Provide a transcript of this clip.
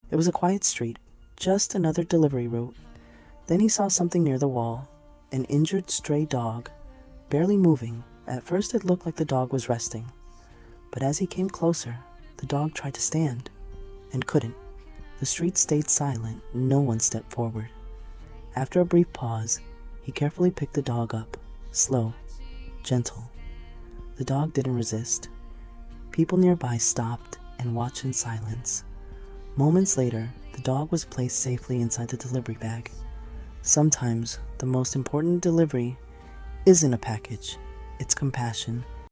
It was a quiet street, just another delivery route. Then he saw something near the wall, an injured stray dog, barely moving. At first it looked like the dog was resting, but as he came closer, the dog tried to stand, and couldn't. The street stayed silent, no one stepped forward. After a brief pause, he carefully picked the dog up, slow, gentle. The dog didn't resist. People nearby stopped and watched in silence. Moments later, the dog was placed safely inside the delivery bag. Sometimes, the most important delivery isn't a package, it's compassion.